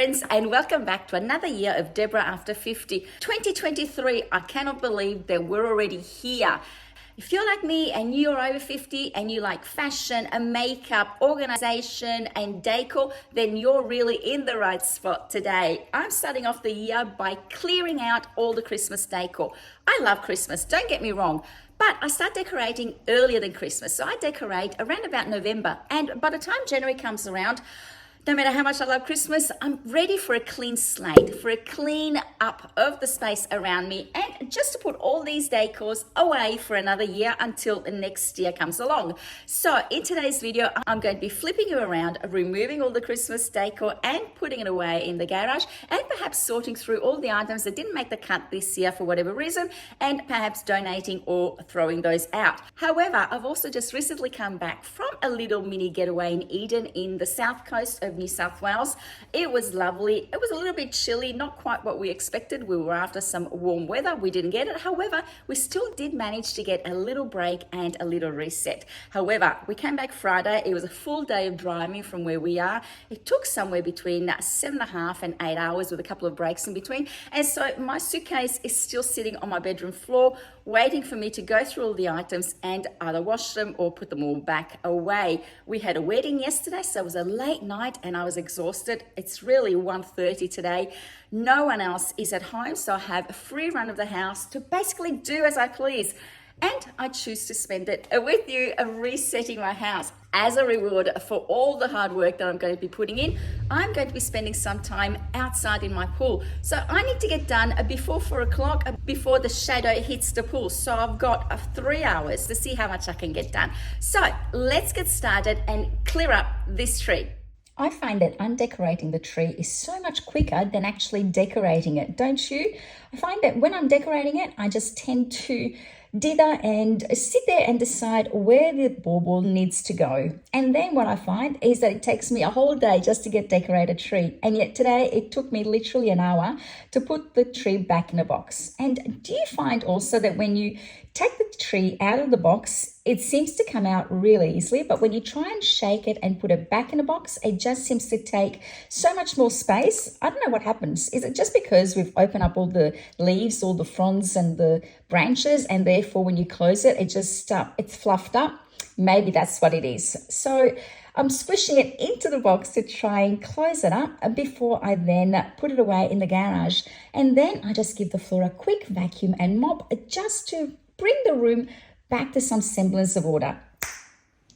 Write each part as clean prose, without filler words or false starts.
friends, and welcome back to another year of Deborah After 50. 2023, I cannot believe that we're already here. If you're like me and you're over 50 and you like fashion and makeup, organization and decor, then you're really in the right spot today. I'm starting off the year by clearing out all the Christmas decor. I love Christmas, don't get me wrong, but I start decorating earlier than Christmas. So I decorate around about November, and by the time January comes around, no matter how much I love Christmas, I'm ready for a clean slate, for a clean up of the space around me, and just to put all these decors away for another year until the next year comes along. So in today's video, I'm going to be flipping you around, removing all the Christmas decor and putting it away in the garage, and perhaps sorting through all the items that didn't make the cut this year for whatever reason, and perhaps donating or throwing those out. However, I've also just recently come back from a little mini getaway in Eden in the south coast of New South Wales. It was lovely. It was a little bit chilly, not quite what we expected. We were after some warm weather. We didn't get it. However, we still did manage to get a little break and a little reset. However, we came back Friday. It was a full day of driving from where we are. It took somewhere between 7.5 and 8 hours with a couple of breaks in between. And so my suitcase is still sitting on my bedroom floor, waiting for me to go through all the items and either wash them or put them all back away. We had a wedding yesterday, so it was a late night and I was exhausted. It's really 1:30 today. No one else is at home, so I have a free run of the house to basically do as I please. And I choose to spend it with you, resetting my house. As a reward for all the hard work that I'm going to be putting in, I'm going to be spending some time outside in my pool. So I need to get done before 4 o'clock, before the shadow hits the pool. So I've got 3 hours to see how much I can get done. So let's get started and clear up this tree. I find that undecorating the tree is so much quicker than actually decorating it, don't you? I find that when I'm decorating it, I just tend to dither and sit there and decide where the bauble needs to go. And then what I find is that it takes me a whole day just to get decorated tree. And yet today it took me literally an hour to put the tree back in a box. And do you find also that when you take the tree out of the box, it seems to come out really easily, but when you try and shake it and put it back in a box, it just seems to take so much more space. I don't know what happens. Is it just because we've opened up all the leaves, all the fronds and the branches, and therefore when you close it, it just it's fluffed up? Maybe that's what it is. So I'm squishing it into the box to try and close it up before I then put it away in the garage. And then I just give the floor a quick vacuum and mop just to bring the room back to some semblance of order.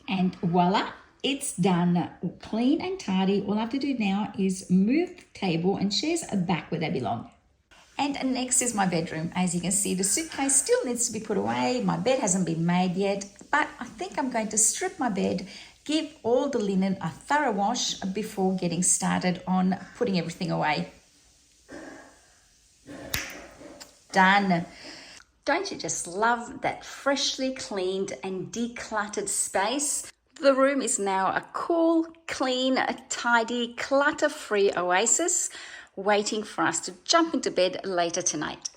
And voila, it's done. Clean and tidy. All I have to do now is move the table and chairs back where they belong. And next is my bedroom. As you can see, the suitcase still needs to be put away. My bed hasn't been made yet, but I think I'm going to strip my bed, give all the linen a thorough wash before getting started on putting everything away. Done. Don't you just love that freshly cleaned and decluttered space? The room is now a cool, clean, tidy, clutter-free oasis waiting for us to jump into bed later tonight.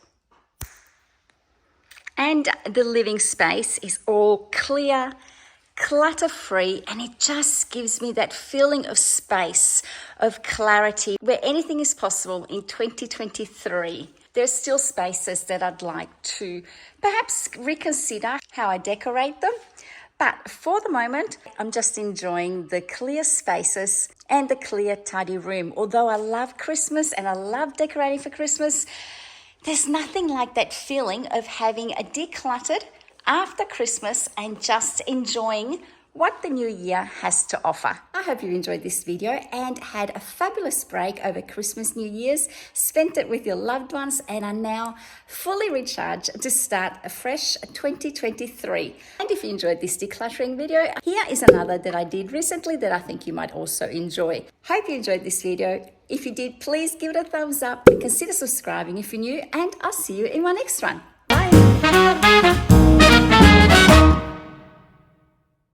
And the living space is all clear, clutter-free, and it just gives me that feeling of space, of clarity, where anything is possible in 2023. There's still spaces that I'd like to perhaps reconsider how I decorate them. But for the moment, I'm just enjoying the clear spaces and the clear, tidy room. Although I love Christmas and I love decorating for Christmas, there's nothing like that feeling of having a decluttered after Christmas and just enjoying what the new year has to offer. I hope you enjoyed this video and had a fabulous break over Christmas, New Year's, spent it with your loved ones, and are now fully recharged to start a fresh 2023. And if you enjoyed this decluttering video, here is another that I did recently that I think you might also enjoy. Hope you enjoyed this video. If you did, please give it a thumbs up and consider subscribing if you're new, and I'll see you in my next one.